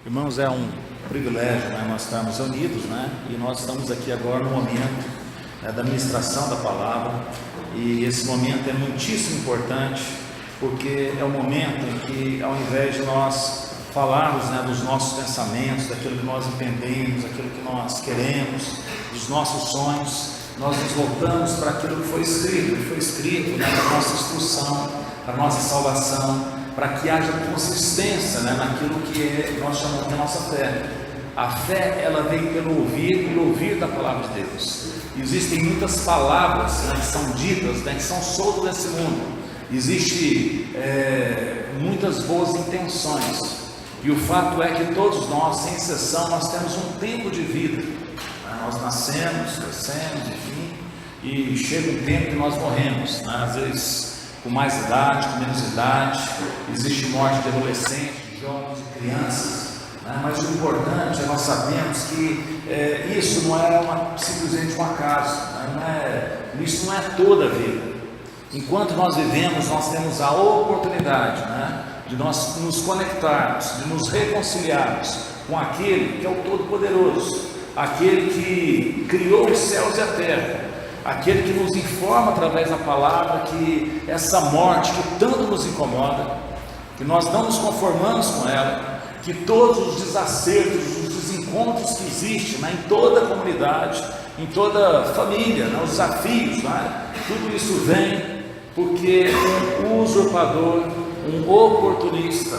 Irmãos, é um privilégio, nós estarmos unidos, e nós estamos aqui agora no momento da ministração da palavra, e esse momento é muitíssimo importante, porque é o momento em que, ao invés de nós falarmos dos nossos pensamentos, daquilo que nós entendemos, daquilo que nós queremos, dos nossos sonhos, nós nos voltamos para aquilo que foi escrito na nossa instrução, para a nossa salvação, para que haja consistência naquilo que nós chamamos de nossa fé. A fé, ela vem pelo ouvir da palavra de Deus. Existem muitas palavras que são ditas, que são soltas nesse mundo. Existem muitas boas intenções, e o fato é que todos nós, sem exceção, nós temos um tempo de vida. Nós nascemos, crescemos, enfim, e chega um tempo que nós morremos, às vezes com mais idade, com menos idade. Existe morte de adolescentes, de jovens, de crianças, mas o importante é nós sabermos que isso não é simplesmente um acaso, isso não é toda a vida. Enquanto nós vivemos, nós temos a oportunidade de nós nos conectarmos, de nos reconciliarmos com aquele que é o Todo-Poderoso, aquele que criou os céus e a terra, aquele que nos informa através da palavra que essa morte que tanto nos incomoda, que nós não nos conformamos com ela, que todos os desacertos, os desencontros que existem em toda a comunidade, em toda a família, os desafios, tudo isso vem porque um usurpador, um oportunista,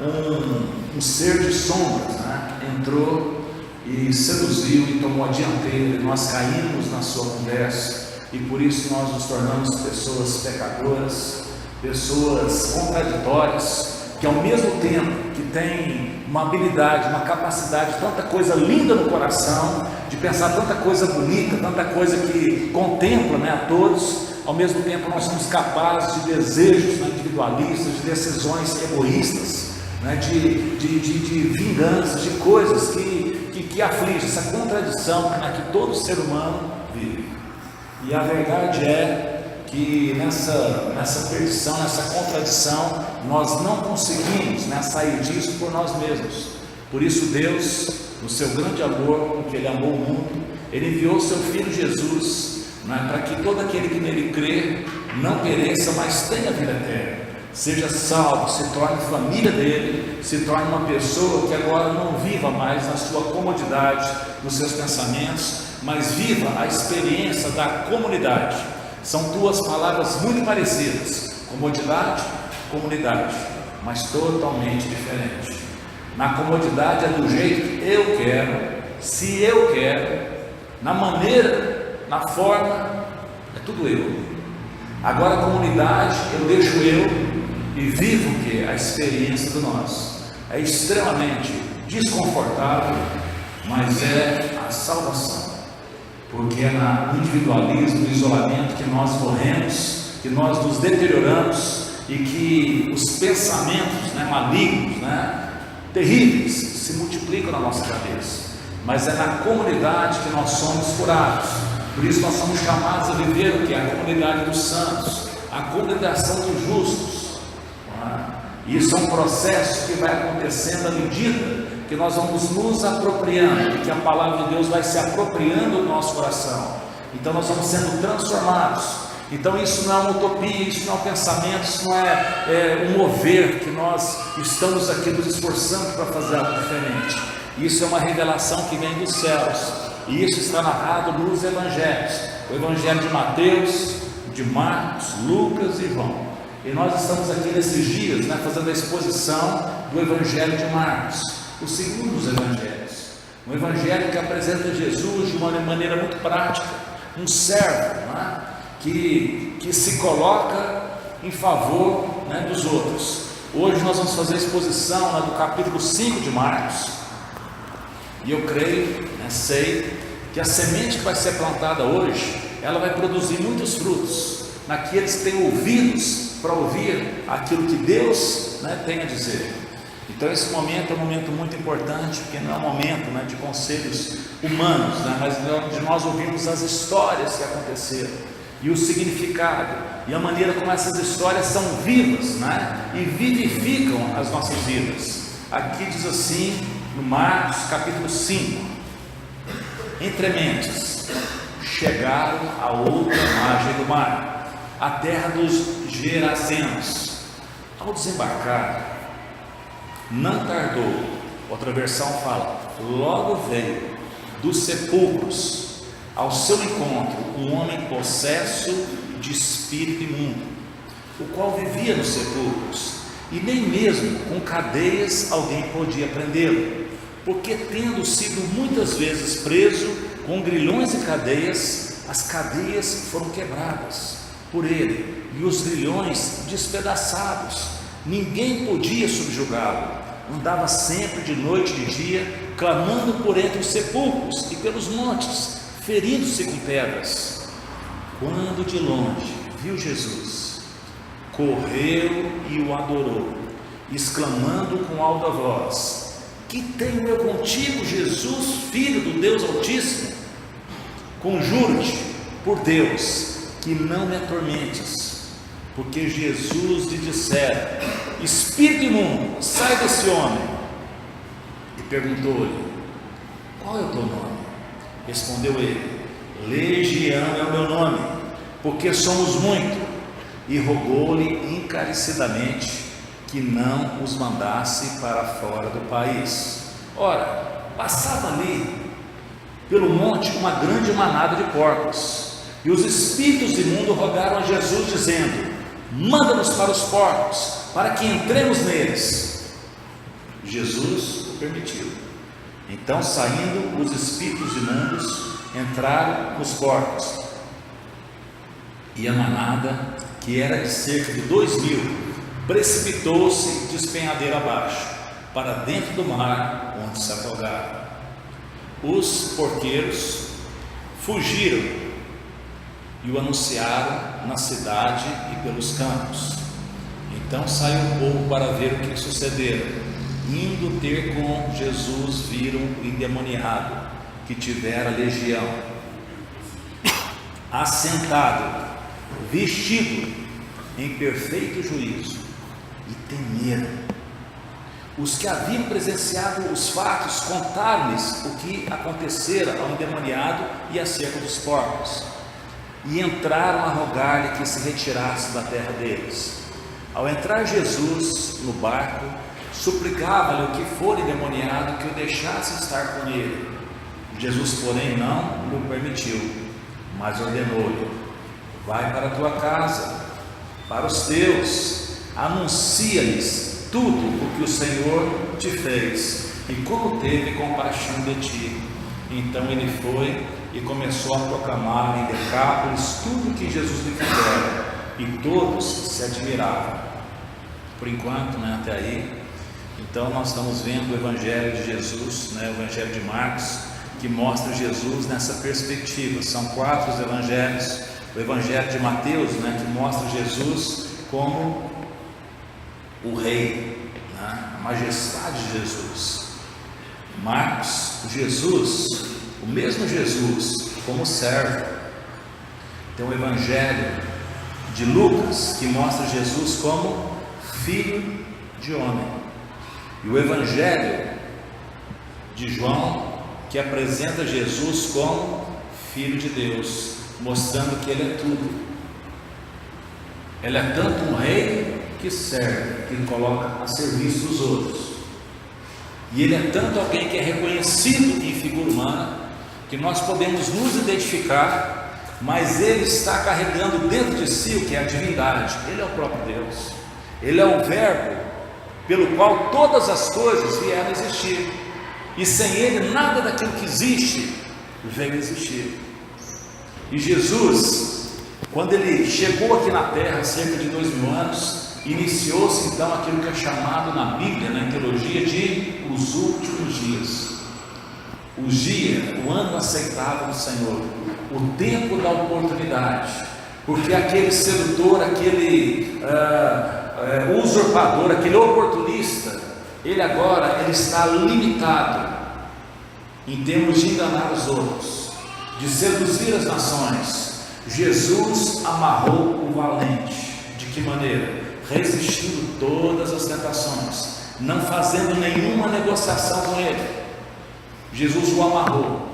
um ser de sombras, entrou e seduziu e tomou a dianteira. Nós caímos na sua conversa, e por isso nós nos tornamos pessoas pecadoras, pessoas contraditórias, que ao mesmo tempo que tem uma habilidade, uma capacidade, tanta coisa linda no coração, de pensar tanta coisa bonita, tanta coisa que contempla a todos, ao mesmo tempo nós somos capazes de desejos individualistas, de decisões egoístas, de vinganças, de coisas que aflige, essa contradição que todo ser humano vive. E a verdade é que nessa perdição, nessa contradição, nós não conseguimos sair disso por nós mesmos. Por isso Deus, no seu grande amor, com que Ele amou o mundo, Ele enviou o seu Filho Jesus, para que todo aquele que nele crê não pereça, mas tenha vida eterna, seja salvo, se torne família dele, se torne uma pessoa que agora não viva mais na sua comodidade, nos seus pensamentos, mas viva a experiência da comunidade. São duas palavras muito parecidas: comodidade, comunidade, mas totalmente diferentes. Na comodidade é do jeito que eu quero, se eu quero, na maneira, na forma, é tudo eu. Agora a comunidade, eu deixo eu e vivo o que? A experiência do nós. É extremamente desconfortável, mas é a salvação, porque é no individualismo, no isolamento, que nós morremos, que nós nos deterioramos, e que os pensamentos malignos, terríveis, se multiplicam na nossa cabeça. Mas é na comunidade que nós somos curados. Por isso nós somos chamados a viver o que? A comunidade dos santos, a congregação dos justos. Isso é um processo que vai acontecendo à medida que nós vamos nos apropriando, que a palavra de Deus vai se apropriando do nosso coração. Então nós vamos sendo transformados. Então isso não é uma utopia, isso não é um pensamento, isso não é um mover que nós estamos aqui nos esforçando para fazer algo diferente. Isso é uma revelação que vem dos céus, e isso está narrado nos evangelhos: o evangelho de Mateus, de Marcos, Lucas e João. E nós estamos aqui nesses dias fazendo a exposição do evangelho de Marcos, o segundo dos evangelhos, um evangelho que apresenta Jesus de uma maneira muito prática, um servo que se coloca em favor dos outros. Hoje nós vamos fazer a exposição do capítulo 5 de Marcos, e eu creio, sei que a semente que vai ser plantada hoje, ela vai produzir muitos frutos naqueles que têm ouvidos para ouvir aquilo que Deus tem a dizer. Então esse momento é um momento muito importante, porque não é um momento de conselhos humanos, mas de nós ouvirmos as histórias que aconteceram, e o significado, e a maneira como essas histórias são vivas, e vivificam as nossas vidas. aqui diz assim, no Marcos capítulo 5: entrementes, chegaram a outra margem do mar, a terra dos Gerazenos. Ao desembarcar, não tardou, outra versão fala, logo veio dos sepulcros ao seu encontro um homem possesso de espírito imundo, o qual vivia nos sepulcros, e nem mesmo com cadeias alguém podia prendê-lo, porque tendo sido muitas vezes preso com grilhões e cadeias, as cadeias foram quebradas por ele e os grilhões despedaçados. Ninguém podia subjugá-lo, andava sempre de noite e de dia, clamando por entre os sepulcros e pelos montes, ferindo-se com pedras. Quando de longe viu Jesus, correu e o adorou, exclamando com alta voz: que tenho eu contigo, Jesus, Filho do Deus Altíssimo? Conjuro-te por Deus que não me atormentes. Porque Jesus lhe dissera: espírito imundo, sai desse homem. E perguntou-lhe: qual é o teu nome? Respondeu ele: Legião é o meu nome, porque somos muito. E rogou-lhe encarecidamente que não os mandasse para fora do país. Ora, passava ali pelo monte uma grande manada de porcos, e os espíritos imundos rogaram a Jesus, dizendo: manda-nos para os porcos, para que entremos neles. Jesus o permitiu. Então, saindo os espíritos imundos, entraram nos porcos, e a manada, que era de cerca de 2.000, precipitou-se despenhadeira abaixo, para dentro do mar, onde se afogaram. Os porqueiros fugiram e o anunciaram na cidade e pelos campos. Então saiu o povo para ver o que sucedera. Indo ter com Jesus, viram o endemoniado, que tivera legião, assentado, vestido em perfeito juízo, e temeram. Os que haviam presenciado os fatos contaram-lhes o que acontecera ao endemoniado e acerca dos porcos, e entraram a rogar-lhe que se retirasse da terra deles. Ao entrar Jesus no barco, suplicava-lhe o que for endemoniado que o deixasse estar com ele. Jesus, porém, não lhe permitiu, mas ordenou-lhe: vai para a tua casa, para os teus, anuncia-lhes tudo o que o Senhor te fez e como teve compaixão de ti. Então ele foi e começou a proclamar em Decápolis tudo o que Jesus lhe fizera, e todos se admiravam. Por enquanto, até aí. Então nós estamos vendo o Evangelho de Jesus, o Evangelho de Marcos, que mostra Jesus nessa perspectiva. São 4 os evangelhos. O Evangelho de Mateus, que mostra Jesus como o rei, a majestade de Jesus. Marcos, Jesus, o mesmo Jesus, como servo. Tem o Evangelho de Lucas, que mostra Jesus como filho de homem, e o Evangelho de João, que apresenta Jesus como filho de Deus, mostrando que ele é tudo. Ele é tanto um rei que serve, que ele coloca a serviço dos outros, e ele é tanto alguém que é reconhecido em figura humana, que nós podemos nos identificar, mas ele está carregando dentro de si o que é a divindade. Ele é o próprio Deus, ele é o verbo pelo qual todas as coisas vieram a existir, e sem ele nada daquilo que existe veio a existir. E Jesus, quando ele chegou aqui na terra há cerca de 2.000 anos, iniciou-se então aquilo que é chamado na Bíblia, na teologia, de os últimos dias. O dia, o ano aceitável do Senhor, o tempo da oportunidade, porque aquele sedutor, aquele usurpador, aquele oportunista, ele agora está limitado em termos de enganar os outros, de seduzir as nações. Jesus amarrou o valente. De que maneira? Resistindo todas as tentações, não fazendo nenhuma negociação com ele. Jesus o amarrou,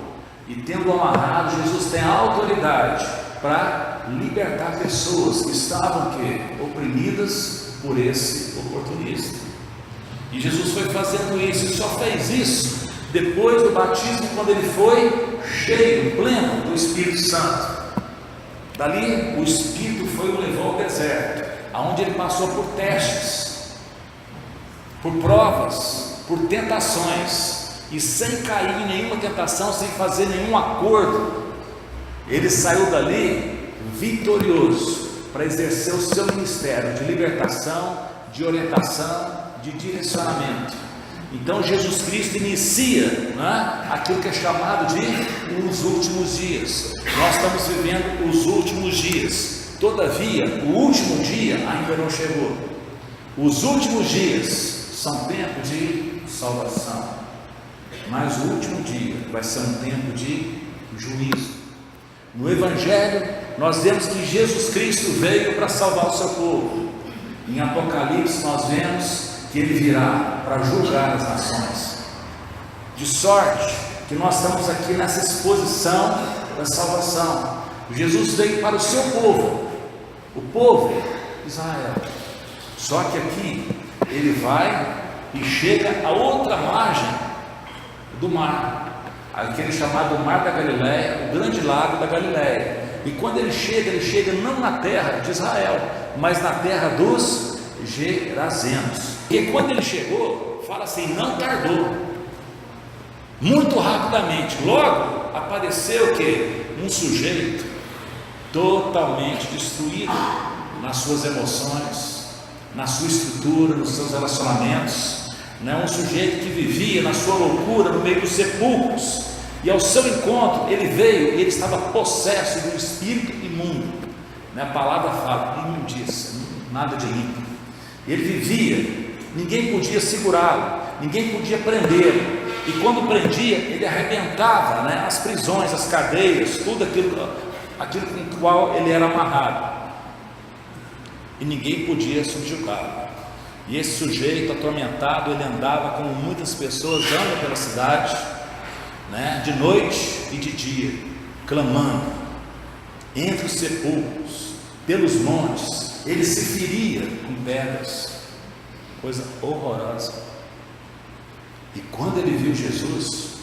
e tendo amarrado, Jesus tem a autoridade para libertar pessoas que estavam oprimidas por esse oportunista. E Jesus foi fazendo isso, e só fez isso depois do batismo, quando ele foi cheio, pleno do Espírito Santo. Dali o Espírito foi o levou ao deserto, aonde ele passou por testes, por provas, por tentações, e sem cair em nenhuma tentação, sem fazer nenhum acordo, ele saiu dali vitorioso para exercer o seu ministério de libertação, de orientação, de direcionamento. Então Jesus Cristo inicia, né, aquilo que é chamado de os últimos dias. Nós estamos vivendo os últimos dias. Todavia, o último dia ainda não chegou. Os últimos dias são tempo de salvação, mas o último dia vai ser um tempo de juízo. No Evangelho nós vemos que Jesus Cristo veio para salvar o seu povo. Em Apocalipse nós vemos que ele virá para julgar as nações. De sorte que nós estamos aqui nessa exposição da salvação. Jesus veio para o seu povo, o povo de Israel. Só que aqui ele vai e chega a outra margem do mar, aquele chamado Mar da Galileia, o grande lago da Galileia. E quando ele chega não na terra de Israel, mas na terra dos Gerazenos. E quando ele chegou, fala assim, não tardou, muito rapidamente, logo apareceu um sujeito totalmente destruído nas suas emoções, na sua estrutura, nos seus relacionamentos, um sujeito que vivia na sua loucura no meio dos sepulcros. E ao seu encontro ele veio, e ele estava possesso de um espírito imundo, a palavra fala, imundícia, nada de limpo. Ele vivia, ninguém podia segurá-lo, ninguém podia prendê-lo, e quando prendia, ele arrebentava as prisões, as cadeias, tudo aquilo com o qual ele era amarrado, e ninguém podia subjugá-lo. E esse sujeito atormentado, ele andava como muitas pessoas andam pela cidade, de noite e de dia, clamando, entre os sepulcros, pelos montes, ele se feria com pedras, coisa horrorosa. E quando ele viu Jesus,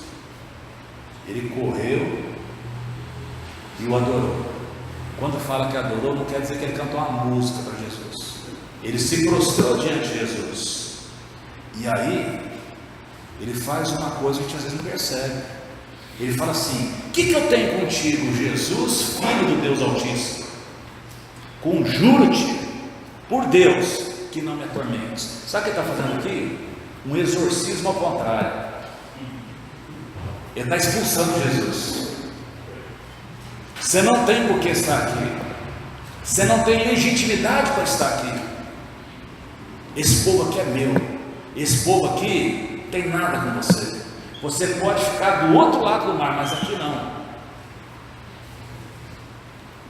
ele correu e o adorou. Quando fala que adorou, não quer dizer que ele cantou uma música para Jesus. Ele se prostrou diante de Jesus. E aí ele faz uma coisa que a gente às vezes não percebe. Ele fala assim: o que eu tenho contigo, Jesus, Filho do Deus Altíssimo? Conjuro-te por Deus que não me atormentes. Sabe o que ele está fazendo aqui? Um exorcismo ao contrário. Ele está expulsando Jesus. Você não tem por que estar aqui. Você não tem legitimidade para estar aqui. Esse povo aqui é meu. Esse povo aqui tem nada com você. Você pode ficar do outro lado do mar, mas aqui não.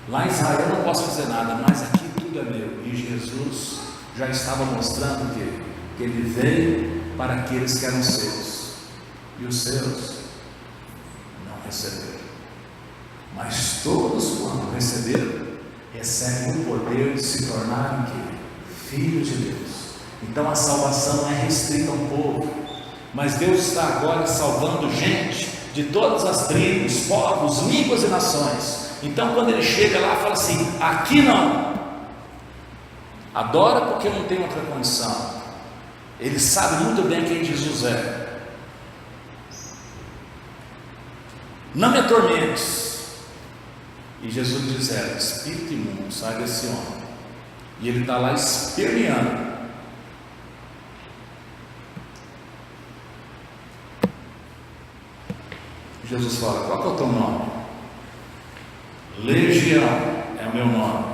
Lá em Israel eu não posso fazer nada, mas aqui tudo é meu. E Jesus já estava mostrando que ele veio para aqueles que eram seus, e os seus não receberam. Mas todos quando receberam, recebem o poder de se tornarem filhos de Deus. Então a salvação não é restrita ao povo, mas Deus está agora salvando gente de todas as tribos, povos, línguas e nações. Então quando ele chega lá, fala assim: aqui não, adora porque não tem outra condição. Ele sabe muito bem quem Jesus é. Não me atormentes. E Jesus diz: espírito imundo, sai desse homem. E ele está lá esperneando. Jesus fala: qual que é o teu nome? Legião é o meu nome.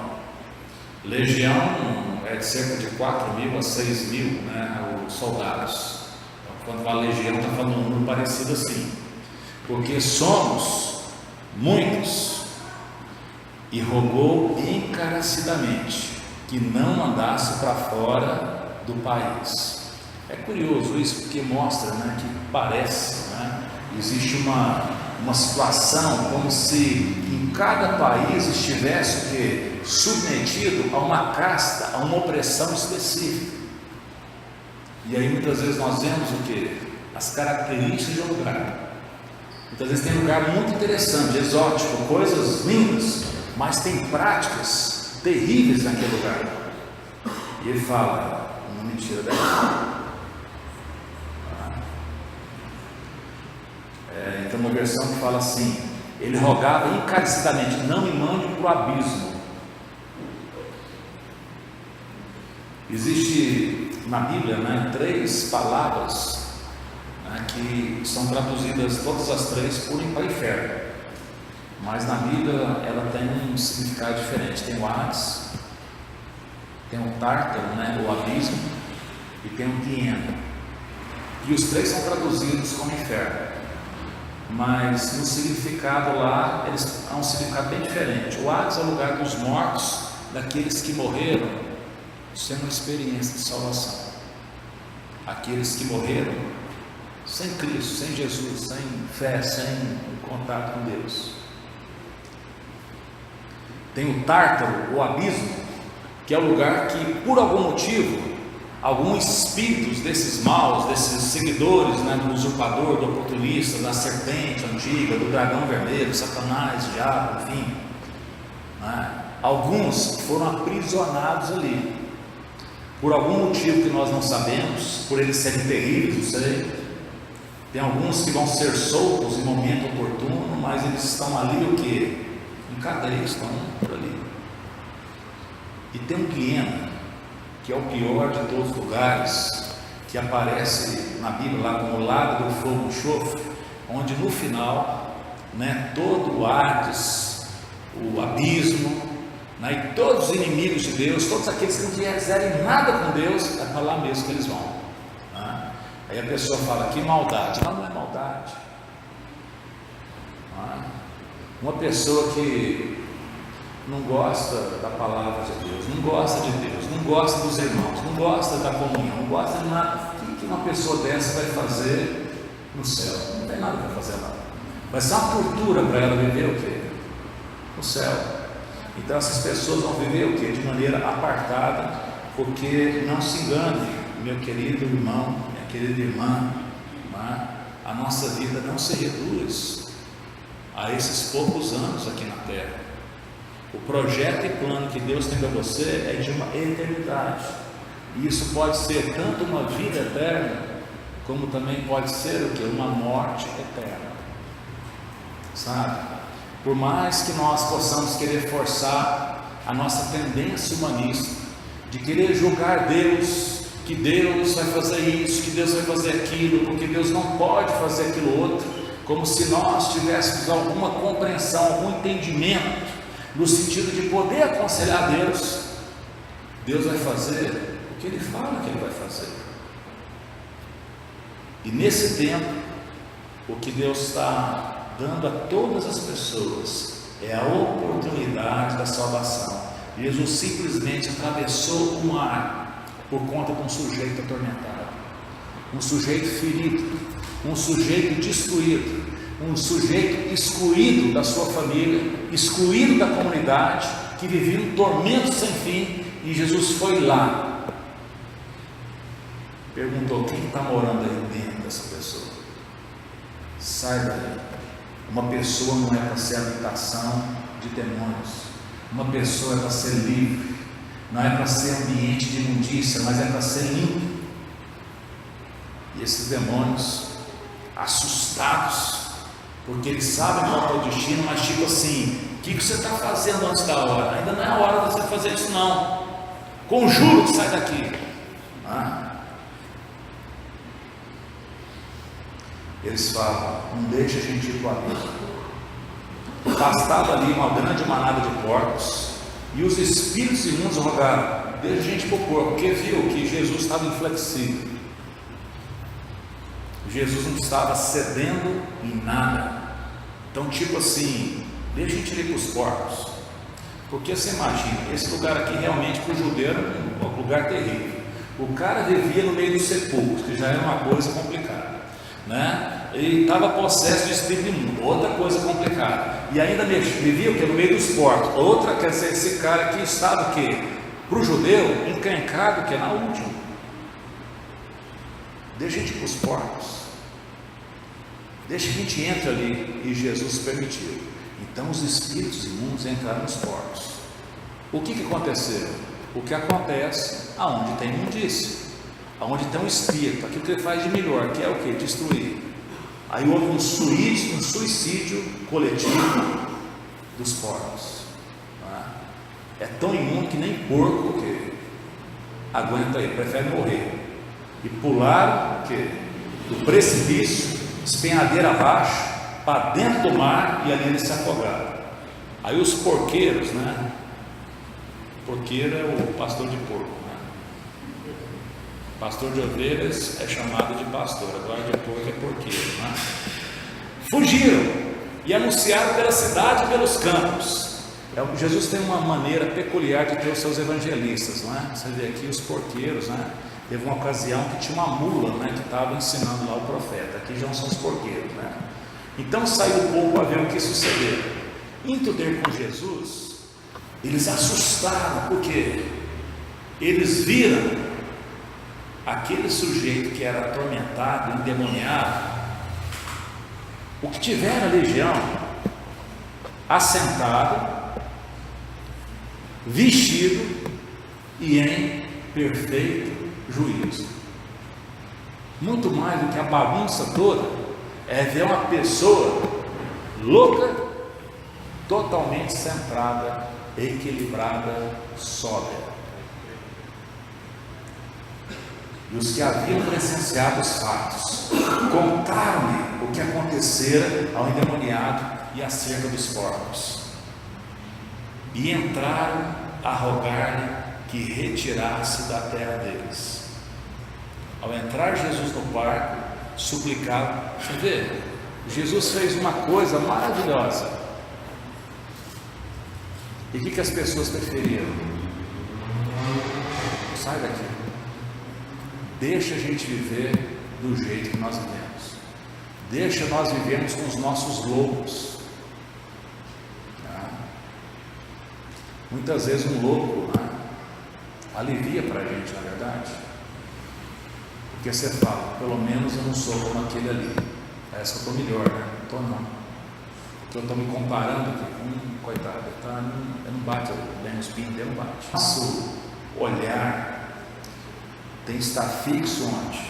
Legião é de cerca de 4.000 a 6.000, os soldados. Então, quando fala legião, está falando um número parecido assim, porque somos muitos. E rogou encarecidamente que não mandasse para fora do país. É curioso isso, porque mostra, né, que parece, né, existe uma situação como se em cada país estivesse o quê? Submetido a uma casta, a uma opressão específica. E aí muitas vezes nós vemos o quê? As características de um lugar. Muitas vezes tem um lugar muito interessante, exótico, coisas lindas, mas tem práticas terríveis naquele lugar. E ele fala, uma mentira dessa. Então uma versão que fala assim, ele rogava encarecidamente, não me mande para o abismo. Existe na Bíblia, né, 3 palavras, né, que são traduzidas todas as 3 por ir para o inferno, mas na Bíblia ela tem um significado diferente. Tem o Hades, tem o Tártaro, né, o abismo, e tem o Guiena, e os 3 são traduzidos como inferno, mas no significado lá eles há um significado bem diferente. O Hades é o lugar dos mortos, daqueles que morreram sem uma experiência de salvação, aqueles que morreram sem Cristo, sem Jesus, sem fé, sem contato com Deus. Tem o Tártaro, o abismo, que é o lugar que por algum motivo alguns espíritos desses maus, desses seguidores, né, do usurpador, do oportunista, da serpente antiga, do dragão vermelho, Satanás, diabo, enfim, né, alguns foram aprisionados ali por algum motivo que nós não sabemos, por eles serem terríveis, não sei. Tem alguns que vão ser soltos em momento oportuno, mas eles estão ali o quê? Em cadeia, estão por ali. E tem um Guiena, que é o pior de todos os lugares, que aparece na Bíblia lá como o lago do fogo e enxofre, onde no final, né, todo o Hades, o abismo, né, e todos os inimigos de Deus, todos aqueles que não quiserem nada com Deus, é para lá mesmo que eles vão, né? Aí a pessoa fala, que maldade. Não é maldade, né? Uma pessoa que não gosta da palavra de Deus, não gosta de Deus, não gosta dos irmãos, não gosta da comunhão, não gosta de nada, o que uma pessoa dessa vai fazer no céu? Não tem nada para fazer lá. Vai ser uma tortura para ela viver o quê? No céu. Então essas pessoas vão viver o quê? De maneira apartada, porque não se engane, meu querido irmão, minha querida irmã, né? A nossa vida não se reduz a esses poucos anos aqui na terra. O projeto e plano que Deus tem para você é de uma eternidade, e isso pode ser tanto uma vida eterna, como também pode ser o que? Uma morte eterna, sabe? Por mais que nós possamos querer forçar a nossa tendência humanista, de querer julgar Deus, que Deus vai fazer isso, que Deus vai fazer aquilo, porque Deus não pode fazer aquilo outro, como se nós tivéssemos alguma compreensão, algum entendimento, no sentido de poder aconselhar Deus. Deus vai fazer o que Ele fala que Ele vai fazer. E nesse tempo, o que Deus está dando a todas as pessoas é a oportunidade da salvação. Jesus simplesmente atravessou o mar por conta de um sujeito atormentado, um sujeito ferido, um sujeito destruído, um sujeito excluído da sua família, excluído da comunidade, que vivia um tormento sem fim, e Jesus foi lá, perguntou, quem está morando aí dentro dessa pessoa? Sai daí. Uma pessoa não é para ser habitação de demônios, uma pessoa é para ser livre, não é para ser ambiente de imundícia, mas é para ser limpo. E esses demônios, assustados, porque eles sabem qual é o destino, mas tipo assim, o que você está fazendo antes da hora? Ainda não é a hora de você fazer isso não, conjuro que sai daqui. Eles falam, não deixa a gente ir para o abismo. Bastava ali uma grande manada de porcos, e os espíritos imundos rogaram, deixa a gente para o porco, porque viu que Jesus estava inflexível. Jesus não estava cedendo em nada. Então tipo assim, deixa a gente ir para os porcos, porque você imagina, esse lugar aqui realmente para o judeu era um lugar terrível. O cara vivia no meio dos sepulcros, que já era uma coisa complicada, né? Ele estava possesso de espírito imundo, outra coisa complicada. E ainda vivia o que? No meio dos porcos. Outra, quer dizer, esse cara aqui estava o quê? Para o judeu, encrencado que é na última. Deixa a gente ir para os porcos. Deixa que a gente entre ali. E Jesus permitiu. Então os espíritos imundos entraram nos porcos. O que aconteceu? O que acontece aonde tem imundícia, aonde tem um espírito, aquilo que ele faz de melhor, que é o que? Destruir. Aí houve um suicídio coletivo dos porcos. É tão imundo que nem porco que aguenta aí, prefere morrer. E pularam do precipício, despenhadeira abaixo, para dentro do mar, e ali eles se afogaram. Aí os porqueiros, né? Porqueiro é o pastor de porco, né? Pastor de ovelhas é chamado de pastor, agora de porco é porqueiro, né? Fugiram e anunciaram pela cidade e pelos campos. Jesus tem uma maneira peculiar de ter os seus evangelistas, né? Você vê aqui os porqueiros, né? Teve uma ocasião que tinha uma mula, né, que estava ensinando lá o profeta. Aqui já são os porqueiros, né? Então saiu o povo para ver o que sucedeu. Indo ter com Jesus, eles assustaram, porque eles viram aquele sujeito que era atormentado, endemoniado, o que tiver a legião, assentado, vestido e em perfeito juízo. Muito mais do que a bagunça toda, é ver uma pessoa louca, totalmente centrada, equilibrada, sóbria. E os que haviam presenciado os fatos contaram-lhe o que acontecera ao endemoniado e acerca dos porcos, e entraram a rogar-lhe que retirasse da terra deles. Ao entrar Jesus no barco, suplicava. Você vê, Jesus fez uma coisa maravilhosa. E o que as pessoas preferiram? Sai daqui. Deixa a gente viver do jeito que nós vivemos. Deixa nós vivermos com os nossos loucos. Muitas vezes um louco alivia para a gente, na verdade. Porque você fala, pelo menos eu não sou como aquele ali. Parece que eu estou melhor, né? Não estou não. Porque eu estou me comparando aqui com coitado, eu não bate bem os pintos, eu não bate. Nosso olhar tem que estar fixo onde?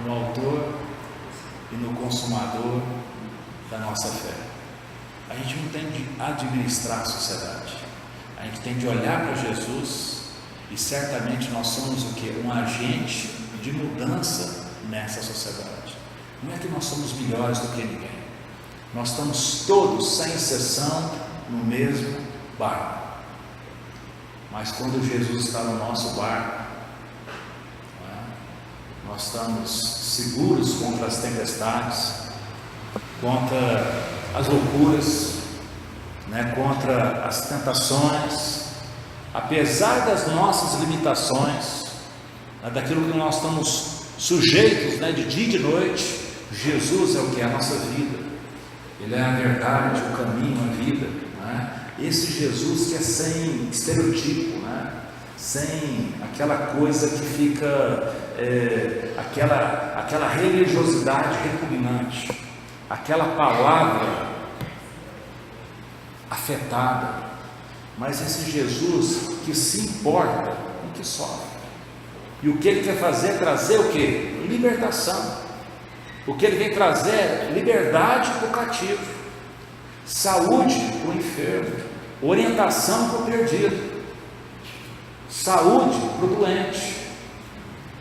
No autor e no consumador da nossa fé. A gente não tem de administrar a sociedade, a gente tem de olhar para Jesus, e certamente nós somos o que? Um agente de mudança nessa sociedade. Não é que nós somos melhores do que ninguém, nós estamos todos, sem exceção, no mesmo barco. Mas quando Jesus está no nosso barco, nós estamos seguros contra as tempestades, contra as loucuras, contra as tentações, apesar das nossas limitações, daquilo que nós estamos sujeitos, de dia e de noite. Jesus é o que é a nossa vida, Ele é a verdade, o caminho, a vida, esse Jesus que é sem estereotipo, sem aquela coisa que fica, aquela religiosidade repugnante, aquela palavra afetada, mas esse Jesus que se importa com o que sofre. E o que Ele quer fazer é trazer o que? Libertação. O que Ele vem trazer é liberdade para o cativo, saúde para o enfermo, orientação para o perdido, saúde para o doente,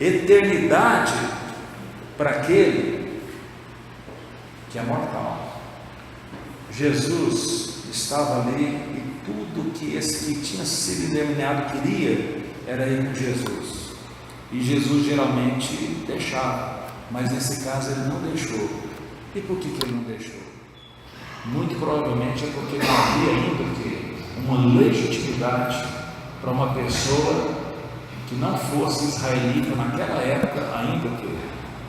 eternidade para aquele que é mortal. Jesus estava ali e tudo que esse que tinha sido endemoniado queria era ir com Jesus. E Jesus geralmente deixava, mas nesse caso ele não deixou. E por que ele não deixou? Muito provavelmente é porque não havia ainda uma legitimidade para uma pessoa que não fosse israelita naquela época ainda que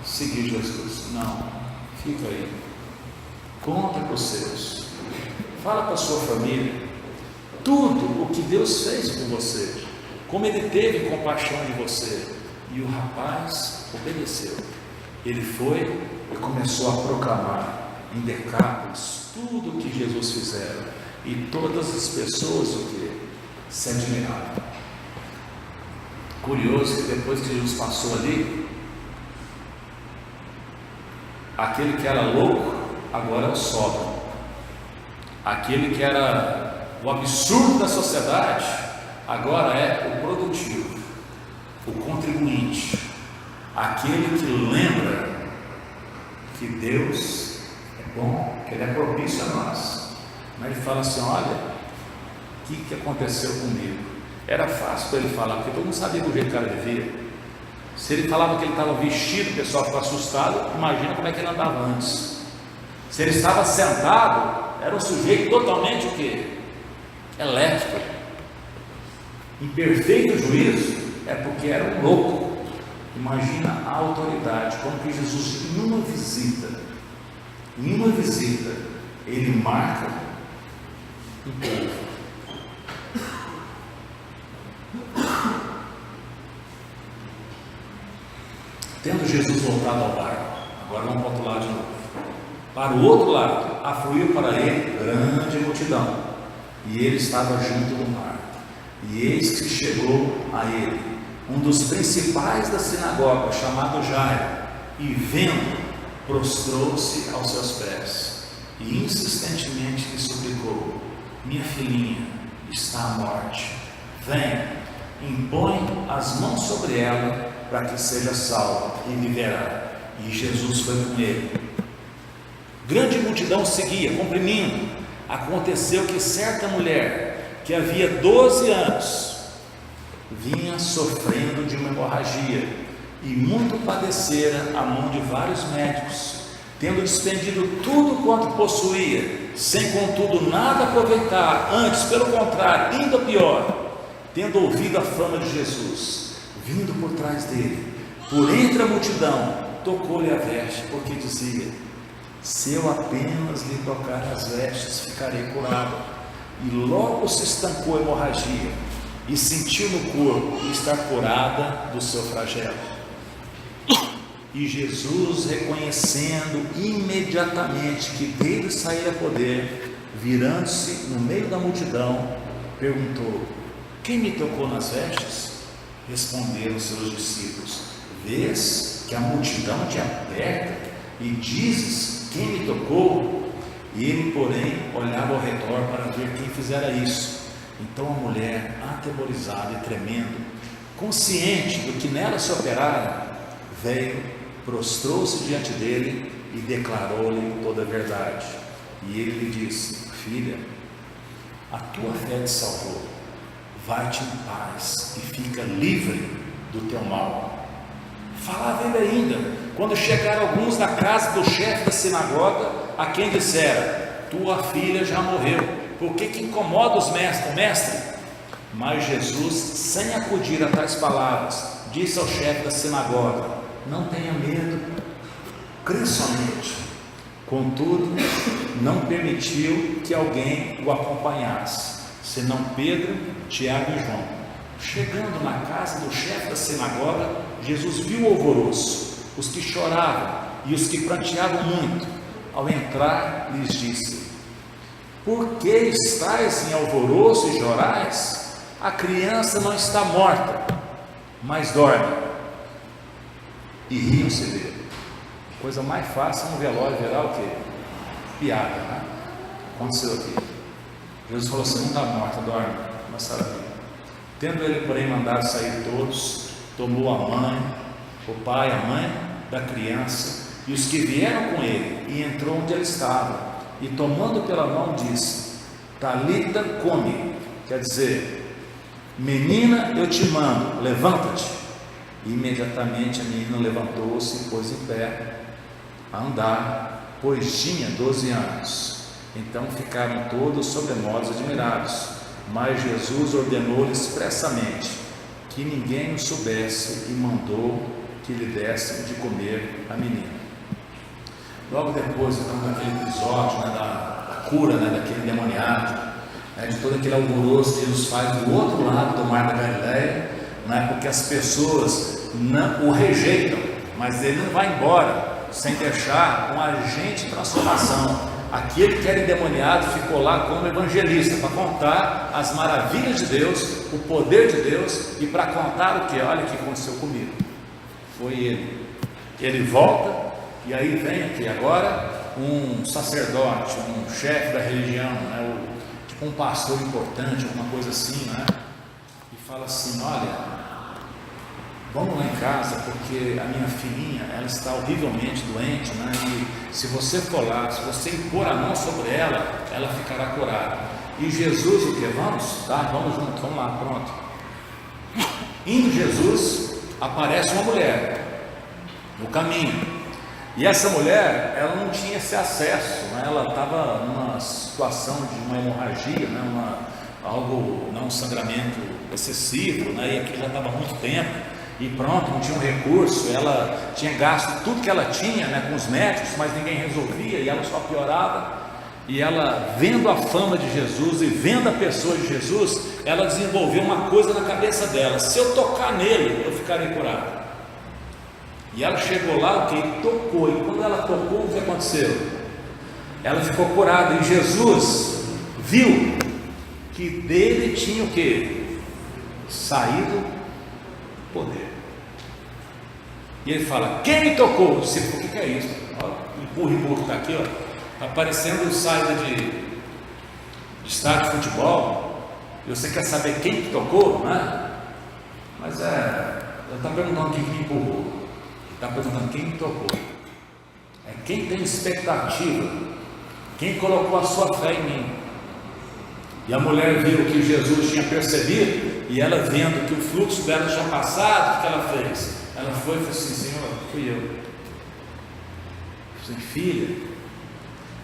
seguir Jesus. Não, fica aí, conta para os seus, fala para a sua família tudo o que Deus fez por você, como Ele teve compaixão de você. E o rapaz obedeceu. Ele foi e começou a proclamar em Decápolis tudo o que Jesus fizera, e todas as pessoas o que se admiravam. Curioso que depois que Jesus passou ali, aquele que era louco agora é o sóbrio, aquele que era o absurdo da sociedade agora é o produtivo, o contribuinte, aquele que lembra que Deus é bom, que Ele é propício a nós. Mas ele fala assim: olha, o que aconteceu comigo? Era fácil para ele falar, porque todo mundo sabia do jeito que o cara vivia. Se ele falava que ele estava vestido, o pessoal ficava assustado. Imagina como é que ele andava antes. Se ele estava sentado, era um sujeito totalmente o quê? Elétrico, em perfeito juízo, é porque era um louco. Imagina a autoridade, como que Jesus, em uma visita, ele marca um povo. Tendo Jesus voltado ao barco, agora vamos para o outro lado de novo. Para o outro lado, afluiu para ele grande multidão, e ele estava junto do mar. E eis que chegou a ele um dos principais da sinagoga, chamado Jairo, e vendo, prostrou-se aos seus pés, e insistentemente lhe suplicou: minha filhinha está à morte, vem, impõe as mãos sobre ela, para que seja salva e viverá. E Jesus foi com ele. Grande multidão seguia, comprimindo. Aconteceu que certa mulher, que havia 12 anos, vinha sofrendo de uma hemorragia, e muito padecera à mão de vários médicos, tendo despendido tudo quanto possuía, sem contudo nada aproveitar, antes pelo contrário, indo a pior. Tendo ouvido a fama de Jesus, vindo por trás dele, por entre a multidão, tocou-lhe a veste, porque dizia: se eu apenas lhe tocar as vestes, ficarei curado. E logo se estancou a hemorragia, e sentiu no corpo estar curada do seu flagelo. E Jesus, reconhecendo imediatamente que dele saíra poder, virando-se no meio da multidão, perguntou: quem me tocou nas vestes? Responderam seus discípulos: vês que a multidão te aperta e dizes: quem me tocou? Ele, porém, olhava ao redor para ver quem fizera isso. Então a mulher, atemorizada e tremendo, consciente do que nela se operara, veio, prostrou-se diante dele e declarou-lhe toda a verdade. E ele lhe disse: filha, a tua fé te salvou, vai-te em paz e fica livre do teu mal. Falava ele ainda, quando chegaram alguns da casa do chefe da sinagoga, a quem dissera: tua filha já morreu, por que incomoda o mestre? Mas Jesus, sem acudir a tais palavras, disse ao chefe da sinagoga: não tenha medo, crê somente. Contudo, não permitiu que alguém o acompanhasse, senão Pedro, Tiago e João. Chegando na casa do chefe da sinagoga, Jesus viu o alvoroço, os que choravam e os que pranteavam muito. Ao entrar, lhes disse: por que estáis em alvoroço e chorais? A criança não está morta, mas dorme. E riam-se dele. Coisa mais fácil no velório virar o quê? Piada, né? Aconteceu aqui. Jesus falou assim: não está morta, dorme. Começaram a rir. Tendo ele, porém, mandado sair todos, tomou a mãe, o pai, a mãe da criança e os que vieram com ele, e entrou onde ele estava, e tomando pela mão disse: Talita cumi, quer dizer, menina, eu te mando, levanta-te. E imediatamente a menina levantou-se e pôs em pé a andar, pois tinha 12 anos. Então ficaram todos sobremodo admirados. Mas Jesus ordenou-lhe expressamente que ninguém o soubesse e mandou que lhe desse de comer a menina. Logo depois, então, daquele episódio, né, da cura, né, daquele endemoniado, né, de todo aquele alvoroço que Jesus faz do outro lado do mar da Galileia, né, porque as pessoas não o rejeitam, mas ele não vai embora sem deixar um agente de transformação. Aquele que era endemoniado ficou lá como evangelista para contar as maravilhas de Deus, o poder de Deus, e para contar o que? Olha o que aconteceu comigo. Foi ele. Ele volta, e aí vem aqui agora um sacerdote, um chefe da religião, né, tipo um pastor importante, alguma coisa assim, né, e fala assim: olha, vamos lá em casa, porque a minha filhinha, ela está horrivelmente doente, né? E se você for lá, se você impor a mão sobre ela, ela ficará curada. E Jesus, o que? Vamos? Tá, vamos junto, vamos lá, pronto. Indo Jesus, aparece uma mulher no caminho. E essa mulher, ela não tinha esse acesso, né? Ela estava numa situação de uma hemorragia, né? Um sangramento excessivo, né? E aquilo já estava há muito tempo. E pronto, não tinha um recurso, ela tinha gasto tudo que ela tinha, né, com os médicos, mas ninguém resolvia, e ela só piorava. E ela, vendo a fama de Jesus e vendo a pessoa de Jesus, ela desenvolveu uma coisa na cabeça dela: se eu tocar nele, eu ficarei curado. E ela chegou lá, e tocou, e quando ela tocou, o que aconteceu? Ela ficou curada, e Jesus viu que dele tinha o que? Saído poder. E ele fala: quem me tocou? Você, o que é isso? Empurra, está aqui, ó. Está parecendo saída de estádio de futebol. E você quer saber quem que tocou, né? Mas ele está perguntando quem me empurrou. Está perguntando quem me tocou. É quem tem expectativa, quem colocou a sua fé em mim. E a mulher viu que Jesus tinha percebido, e ela vendo que o fluxo dela tinha passado, o que ela fez? Ela foi e falou assim: Senhor, fui eu. Falei: filha,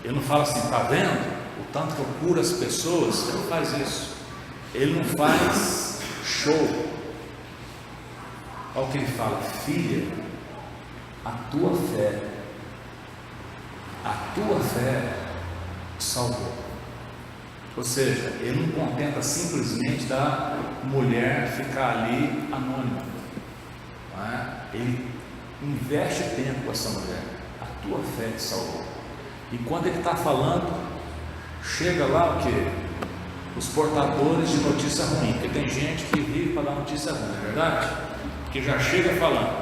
ele não fala assim: está vendo o tanto que eu curo as pessoas? Ele não faz isso, ele não faz show. Olha o que ele fala: filha, a tua fé te salvou. Ou seja, ele não contenta simplesmente da mulher ficar ali anônima, não é? Ele investe tempo com essa mulher. A tua fé te salvou. E quando ele está falando, chega lá o que? Os portadores de notícia ruim, porque tem gente que vive para dar notícia ruim, não é verdade? Que já chega falando: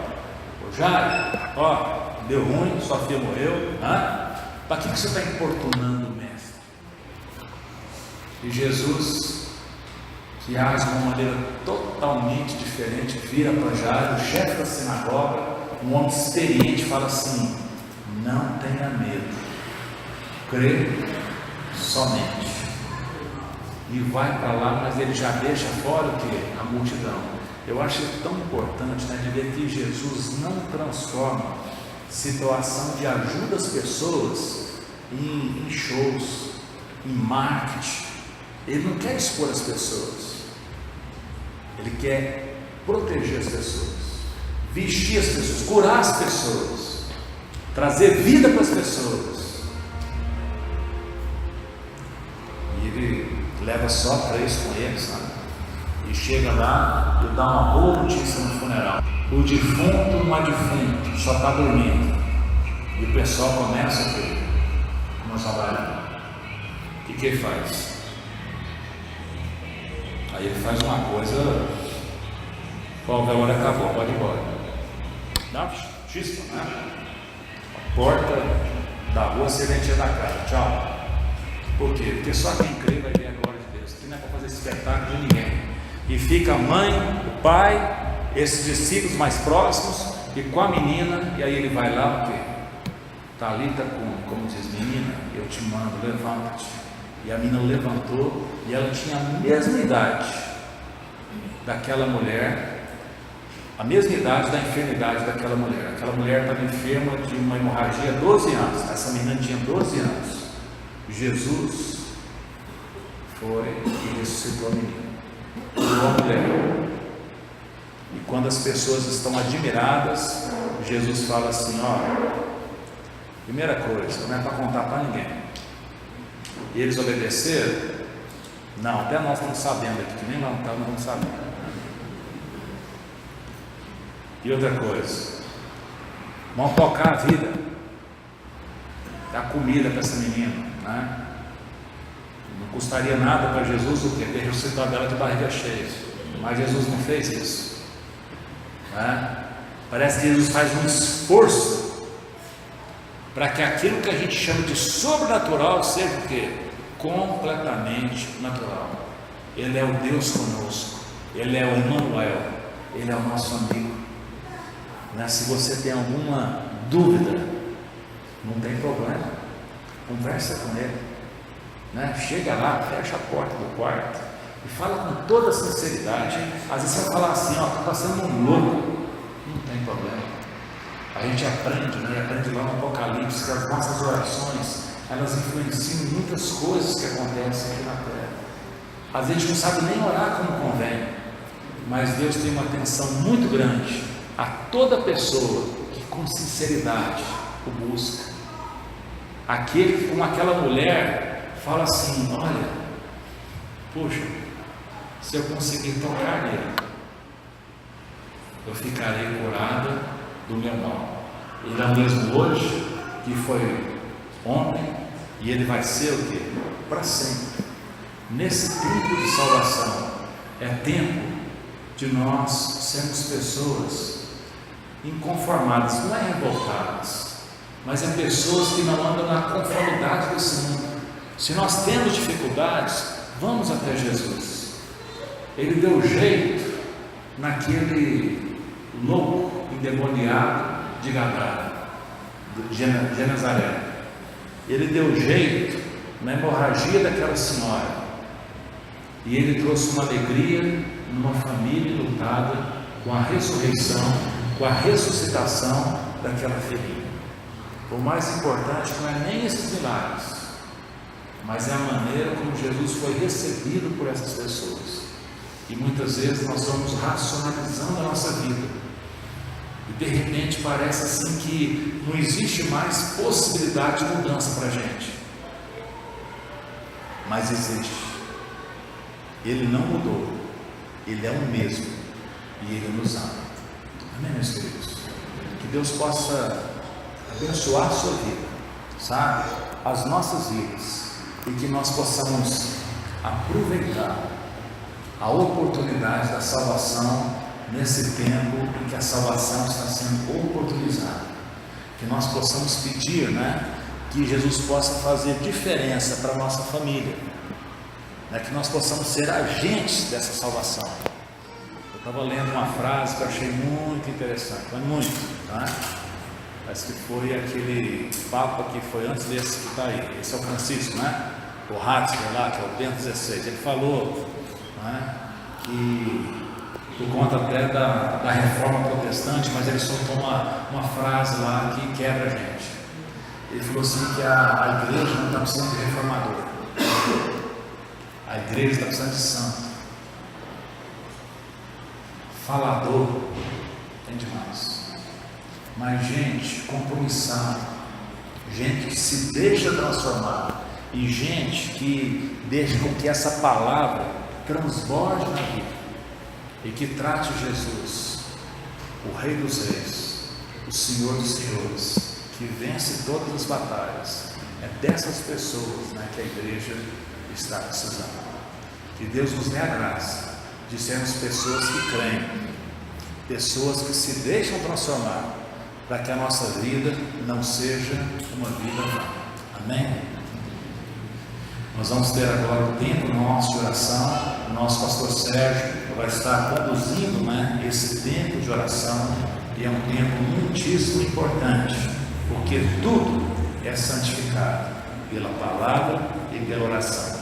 ô Jair, ó, deu ruim, sua filha morreu, né? Para que você está importunando o mestre? E Jesus, que age de uma maneira totalmente diferente, vira para Jairo, o chefe da sinagoga, um homem experiente, fala assim: não tenha medo, crê somente. E vai para lá, mas ele já deixa fora o que? A multidão. Eu acho tão importante, né, de ver que Jesus não transforma situação de ajuda às pessoas em shows, em marketing. Ele não quer expor as pessoas, ele quer proteger as pessoas, vestir as pessoas, curar as pessoas, trazer vida para as pessoas. E ele leva só 3 com ele, sabe? E chega lá e dá uma boa notícia no funeral: o defunto não é defunto, só está dormindo. E o pessoal começa a ver como trabalhar. O que ele faz? Aí ele faz uma coisa: qual a hora acabou, pode ir embora. Dá uma chispa, né? A porta da rua serventia da casa, tchau. Por quê? Porque só quem crê vai ver a glória de Deus. Aqui não é para fazer espetáculo de ninguém. E fica a mãe, o pai, esses discípulos mais próximos, e com a menina. E aí ele vai lá, o quê? Talita como diz: menina, eu te mando, levanta-te. E a menina levantou, e ela tinha a mesma idade daquela mulher, a mesma idade da enfermidade daquela mulher. Aquela mulher estava enferma de uma hemorragia há 12 anos, essa menina tinha 12 anos. Jesus foi e ressuscitou a menina, curou a mulher. E quando as pessoas estão admiradas, Jesus fala assim: ó, primeira coisa, não é para contar para ninguém. E eles obedeceram? Não, até nós estamos sabendo aqui, que nem lá não estamos sabendo. E outra coisa, vão tocar a vida, dar comida para essa menina, né? Não custaria nada para Jesus o que? Ter ressuscitado ela de barriga cheia. Mas Jesus não fez isso, né? Parece que Jesus faz um esforço para que aquilo que a gente chama de sobrenatural seja o quê? Completamente natural. Ele é o Deus conosco, Ele é o Emmanuel, Ele é o nosso amigo, né? Se você tem alguma dúvida, não tem problema, conversa com Ele, né? Chega lá, fecha a porta do quarto e fala com toda sinceridade. Às vezes você vai falar assim: ó, estou passando um louco, não tem problema. A gente aprende, né? Aprende lá no Apocalipse que as nossas orações, elas influenciam em muitas coisas que acontecem aqui na terra. Às vezes a gente não sabe nem orar como convém, mas Deus tem uma atenção muito grande a toda pessoa que com sinceridade o busca. Aquele que, como aquela mulher, fala assim: olha, puxa, se eu conseguir tocar nele, eu ficarei curada do meu mal. Ele é o mesmo hoje que foi ontem, e ele vai ser o quê? Para sempre. Nesse tempo de salvação, é tempo de nós sermos pessoas inconformadas, não é revoltadas, mas é pessoas que não andam na conformidade desse mundo. Se nós temos dificuldades, vamos até Jesus. Ele deu jeito naquele louco endemoniado de Gadara, de Nazaré. Ele deu jeito na hemorragia daquela senhora, e ele trouxe uma alegria numa família lutada com a ressurreição, com a ressuscitação daquela filhinha. O mais importante não é nem esses milagres, mas é a maneira como Jesus foi recebido por essas pessoas. E muitas vezes nós vamos racionalizando a nossa vida, e de repente parece assim que não existe mais possibilidade de mudança para a gente. Mas existe. Ele não mudou, Ele é o mesmo, e Ele nos ama. Amém, meus queridos? Que Deus possa abençoar a sua vida, sabe? As nossas vidas, e que nós possamos aproveitar a oportunidade da salvação nesse tempo em que a salvação está sendo oportunizada. Que nós possamos pedir, né, que Jesus possa fazer diferença para a nossa família, né, que nós possamos ser agentes dessa salvação. Eu estava lendo uma frase que eu achei muito interessante, mas muito, tá? Parece que foi aquele Papa que foi antes desse que está aí. Esse é o Francisco, né? O Ratzinger lá, que é o Bento XVI. Ele falou, né, que por conta até da reforma protestante, mas ele soltou uma frase lá que quebra a gente. Ele falou assim que a igreja não está precisando de reformador, a igreja está precisando de santo. Falador tem demais, mas gente compromissada, gente que se deixa transformar, e gente que deixa com que essa palavra transborde na vida, e que trate Jesus, o Rei dos Reis, o Senhor dos Senhores, que vence todas as batalhas. É dessas pessoas, né, que a igreja está precisando. Que Deus nos dê a graça de sermos pessoas que creem, pessoas que se deixam transformar, para que a nossa vida não seja uma vida vã. Amém? Nós vamos ter agora o tempo nosso de oração. O nosso pastor Sérgio vai estar conduzindo, né, esse tempo de oração, e é um tempo muitíssimo importante, porque tudo é santificado pela palavra e pela oração.